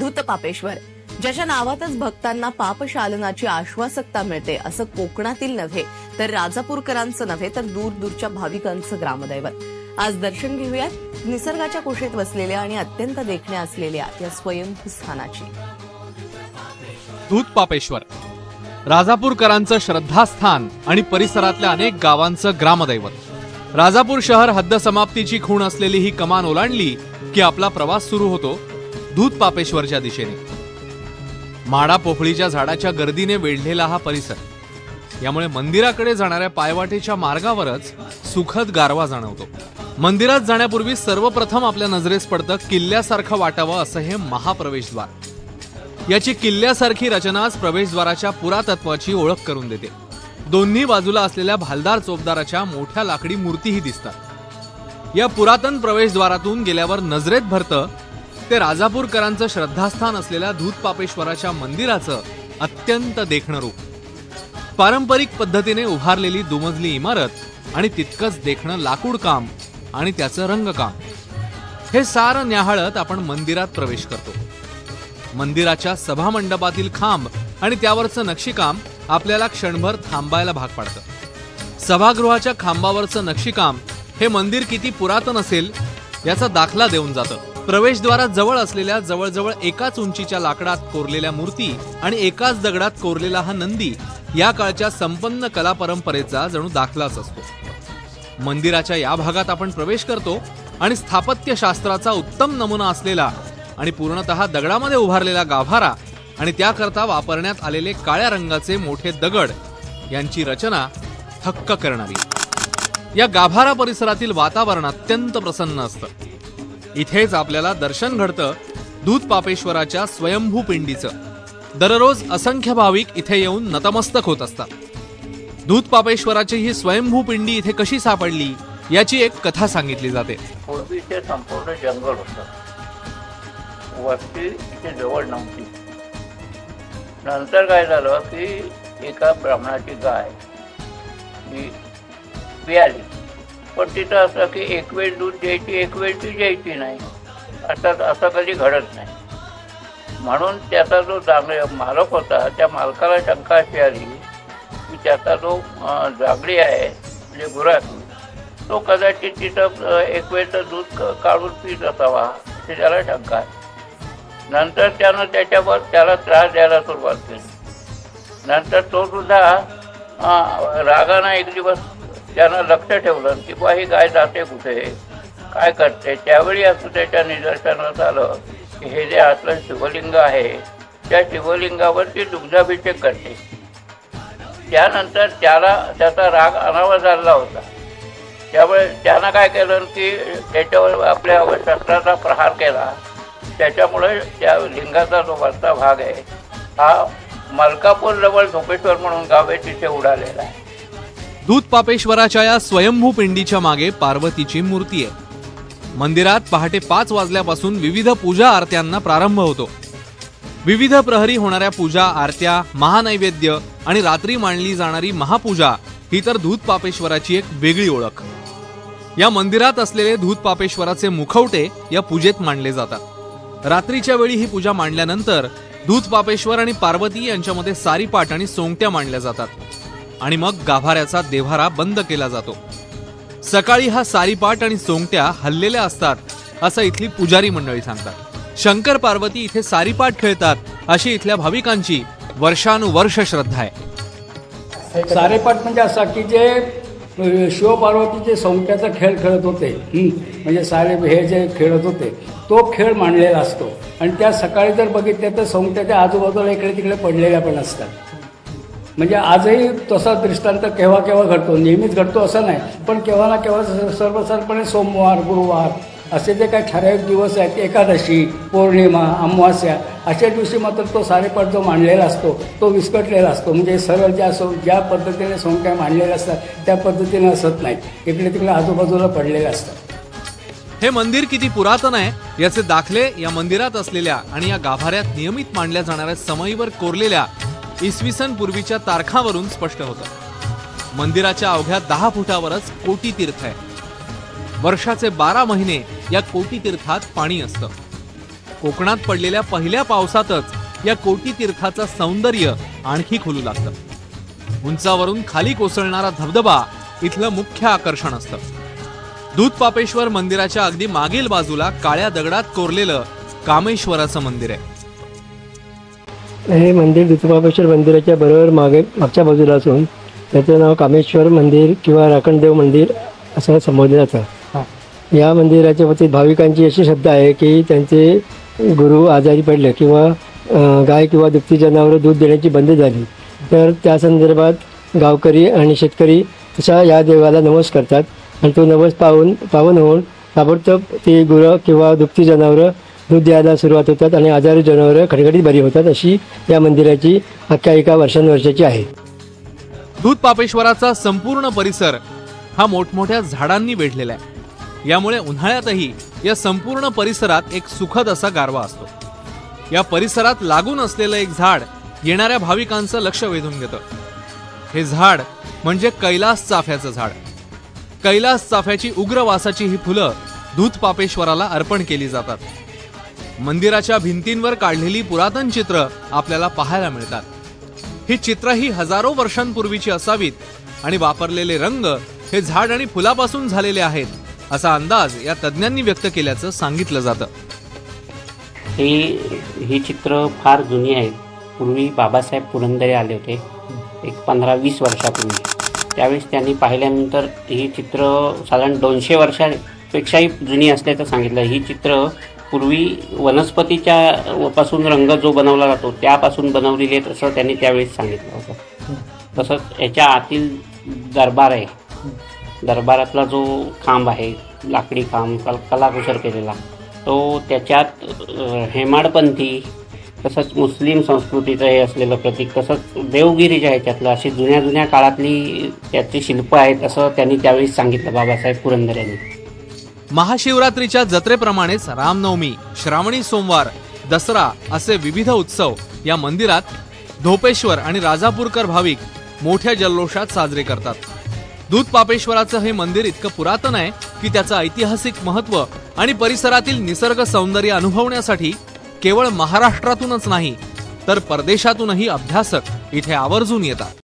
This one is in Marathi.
धूतपापेश्वर, ज्याच्या नावातच भक्तांना पापशालनाची आश्वासकता मिळते, असं कोकणातील नव्हे तर राजापूरकरांचं नव्हे तर दूरदूरच्या भाविकांचं ग्रामदैवत. आज दर्शन घेऊयात निसर्गाच्या कुशीत वसलेल्या आणि अत्यंत देखण्या असलेल्या या स्वयंभू स्थानाची. धूतपापेश्वर राजापूरकरांचं श्रद्धास्थान आणि परिसरातल्या अनेक गावांचं ग्रामदैवत. राजापूर शहर हद्दसमाप्तीची खूण असलेली ही कमान ओलांडली की आपला प्रवास सुरू होतो धूतपापेश्वरच्या दिशेने. माडा पोफळीच्या झाडाच्या गर्दीने वेढलेला हा परिसर, यामुळे मंदिराकडे जाणाऱ्या पायवाटेच्या मार्गावरच सुखद गारवा जाणवतो. मंदिरात जाण्यापूर्वी सर्वप्रथम आपल्या नजरेस पडतं किल्ल्यासारखं वाटावं असं हे महाप्रवेशद्वार. याची किल्ल्यासारखी रचनाच प्रवेशद्वाराच्या पुरातत्वाची ओळख करून देते. दोन्ही बाजूला असलेल्या भालदार चोपदाराच्या मोठ्या लाकडी मूर्तीही दिसतात. या पुरातन प्रवेशद्वारातून गेल्यावर नजरेत भरतं ते राजापूरकरांचं श्रद्धास्थान असलेल्या धूतपापेश्वराच्या मंदिराचं अत्यंत देखणं रूप. पारंपरिक पद्धतीने उभारलेली दुमजली इमारत आणि तितकंच देखणं लाकूड काम आणि त्याचं रंगकाम, हे सारं न्याहाळत आपण मंदिरात प्रवेश करतो. मंदिराच्या सभामंडपातील खांब आणि त्यावरचं नक्षीकाम आपल्याला क्षणभर थांबायला भाग पाडतं. सभागृहाच्या खांबावरचं नक्षीकाम हे मंदिर किती पुरातन असेल याचा दाखला देऊन जातं. प्रवेशद्वारात जवळ असलेल्या जवळजवळ एकाच उंचीच्या लाकडात कोरलेल्या मूर्ती आणि एकाच दगडात कोरलेला हा नंदी या काळच्या संपन्न कला परंपरेचा जणू दाखलाच असतो. मंदिराच्या या भागात आपण प्रवेश करतो आणि स्थापत्यशास्त्राचा उत्तम नमुना असलेला आणि पूर्णतः दगडामध्ये उभारलेला गाभारा आणि त्याकरता वापरण्यात आलेले काळ्या रंगाचे मोठे दगड यांची रचना थक्क करणारी. या गाभारा परिसरातील वातावरण अत्यंत प्रसन्न असतं. इथेच आपल्याला दर्शन घडतं धूतपापेश्वराच्या स्वयंभू पिंडीचं. दररोज असंख्य भाविक इथे येऊन नतमस्तक होत असतात. धूतपापेश्वराची ही स्वयंभू पिंडी इथे कशी सापडली याची एक कथा सांगितली जाते. पूर्वीचे संपूर्ण जंगल होतं, वस्ती इथे जवळ नव्हती. नंतर काय झालं की एका ब्राह्मणाची गाय ही बियाली, पण तिथं असं की एक वेळ दूध द्यायची, एक वेळ ती द्यायची नाही. असं कधी घडत नाही. म्हणून त्याचा जो मालक होता त्या मालकाला शंका अशी आली की त्याचा जो जागडी आहे म्हणजे गुराखी, तो कदाचित तिथं एक वेळचं दूध काढून पीत असावा अशी त्याला शंका आहे. नंतर त्यानं त्याला त्रास द्यायला सुरुवात केली. नंतर तो सुद्धा रागानं एक दिवस त्यानं लक्ष ठेवलं की बा ही गाय जाते कुठे, काय करते. त्यावेळी असं त्याच्या निदर्शनात आलं की हे जे असलं शिवलिंग आहे त्या शिवलिंगावरती दुग्धाभिषेक करते. त्यानंतर त्याचा राग अनावर झालेला होता. त्यामुळे त्यानं काय केलं की त्याच्यावर आपल्या शस्त्राचा प्रहार केला. त्याच्यामुळे त्या लिंगाचा जो वरचा भाग आहे हा मलकापूर जवळ धोपेश्वर म्हणून गाव आहे तिथे उडालेला आहे. धूतपापेश्वराच्या या स्वयंभू पिंडीच्या मागे पार्वतीची मूर्ती आहे. मंदिरात पहाटे 5 वाजल्यापासून विविध पूजा आरत्यांना प्रारंभ होतो. विविध प्रहरी होणाऱ्या पूजा आरत्या, महानैवेद्य आणि रात्री मांडली जाणारी महापूजा ही तर धूतपापेश्वराची एक वेगळी ओळख. या मंदिरात असलेले धूतपापेश्वराचे मुखवटे या पूजेत मांडले जातात. रात्रीच्या वेळी ही पूजा मांडल्यानंतर धूतपापेश्वर आणि पार्वती यांच्यामध्ये सारीपाट आणि सोंगट्या मांडल्या जातात आणि मग गाभाऱ्याचा देव्हारा बंद केला जातो. सकाळी हा सारीपाट आणि सोंगट्या हललेल्या असतात असं इथली पुजारी मंडळी सांगतात. शंकर पार्वती इथे सारीपाट खेळतात अशी इथल्या भाविकांची वर्षानुवर्ष श्रद्धा आहे. सारीपाट म्हणजे असा की जे शिवपार्वतीचे सोंगट्याचा खेळ खेळत होते, म्हणजे सारे हे जे खेळत होते तो खेळ मांडलेला असतो. आणि त्या सकाळी जर बघितलं तर सोंगट्याच्या आजूबाजूला इकडे तिकडे पडलेल्या पण असतात. म्हणजे आजही तसा दृष्टांत केव्हा केव्हा घडतो, नेहमीच घडतो असं नाही, पण केव्हा ना केव्हा सर्वसाधारणपणे सोमवार, गुरुवार असे जे काही ठराविक दिवस आहेत, एकादशी, पौर्णिमा, अमावास्या अशा दिवशी मात्र तो सारेपाट जो मांडलेला असतो तो विस्कटलेला असतो. म्हणजे सरळ ज्या पद्धतीने सोंगट्या मांडलेल्या असतात त्या पद्धतीने असत नाही, इकडे तिकडे आजूबाजूला पडलेले असतात. हे मंदिर किती पुरातन आहे याचे दाखले या मंदिरात असलेल्या आणि या गाभाऱ्यात नियमित मांडल्या जाणाऱ्या समईवर कोरलेल्या इसवी सन पूर्वीच्या तारखावरून स्पष्ट होतं. मंदिराच्या अवघ्या 10 फुटावरच कोटी तीर्थ आहे. वर्षाचे 12 महिने या कोटी तीर्थात पाणी असतं. कोकणात पडलेल्या पहिल्या पावसातच या कोटी तीर्थाचं सौंदर्य आणखी खुलू लागतं। उंचावरून खाली कोसळणारा धबधबा इथलं मुख्य आकर्षण असतं। दूधपापेश्वर मंदिराच्या अगदी मागील बाजूला काळ्या दगडात कोरलेलं कामेश्वराचं मंदिर आहे। हे मंदिर दूधपापेश्वर मंदिराच्या बरोबर मागच्या बाजूला असून त्याचं नाव कामेश्वर मंदिर किंवा राखणदेव मंदिर असं संबोधलं जातं। या मंदिराच्या बाबतीत भाविकांची अशी श्रद्धा आहे की त्यांचे गुरु आजारी पडले किंवा गाय किंवा दुभती जनावरं दूध देण्याची बंद झाली तर त्या संदर्भात गावकरी आणि शेतकरी तशा या देवाला नवस करतात आणि तो नवस पावन होऊन ताबडतोब ती गुरं किंवा दुभती जनावरं दूध द्यायला सुरुवात होतात आणि आजारी जनावरं खडखडीत बरी होतात, अशी या मंदिराची आख्यायिका वर्षानुवर्षाची आहे। दूधपापेश्वराचा संपूर्ण परिसर हा मोठमोठ्या झाडांनी वेढलेला आहे। यामुळे उन्हाळ्यातही या संपूर्ण परिसरात एक सुखद असा गारवा असतो। या परिसरात लागून असलेलं एक झाड येणाऱ्या भाविकांचं लक्ष वेधून घेतं। हे झाड म्हणजे कैलास चाफ्याचं झाड। कैलास चाफ्याची उग्र वासाची ही फुलं दूधपापेश्वराला अर्पण केली जातात। मंदिराच्या भिंतींवर काढलेली पुरातन चित्र आपल्याला पाहायला मिळतात। ही चित्र ही हजारो वर्षांपूर्वीची असावीत आणि वापरलेले रंग हे झाड आणि फुलापासून झालेले आहेत असा अंदाज या तज्ञांनी व्यक्त केल्याचं सांगितलं जातं। ही चित्र फार जुनी आहेत। पूर्वी बाबासाहेब पुरंदरे आले होते एक 15-20 वर्षापूर्वी। त्यावेळेस त्यांनी पाहिल्यानंतर ही चित्र साधारण 200 वर्षापेक्षाही जुनी असल्याचं सांगितलं। ही चित्र पूर्वी वनस्पतीच्या पासून रंग जो बनवला जातो त्यापासून बनवलेली आहेत असं त्यांनी त्यावेळेस सांगितलं होतं। तसंच याच्या आतील दरबार आहे, दरबारातला जो खांब आहे लाकडी खांब कलाकुसर केलेला तो त्याच्यात हेमाडपंथी तसंच मुस्लिम संस्कृतीचं हे असलेलं प्रतीक तसंच देवगिरी जे आहे त्यातलं अशी जुन्या काळातली त्याची शिल्प आहेत असं त्यांनी त्यावेळेस सांगितलं बाबासाहेब पुरंदरे यांनी। महाशिवरात्रीच्या जत्रेप्रमाणेच रामनवमी, श्रावणी सोमवार, दसरा असे विविध उत्सव या मंदिरात धोपेश्वर आणि राजापूरकर भाविक मोठ्या जल्लोषात साजरे करतात। दूधपापेश्वराचं हे मंदिर इतकं पुरातन आहे की त्याचं ऐतिहासिक महत्त्व आणि परिसरातील निसर्ग सौंदर्य अनुभवण्यासाठी केवळ महाराष्ट्रातूनच नाही तर परदेशातूनही अभ्यासक इथे आवर्जून येतात।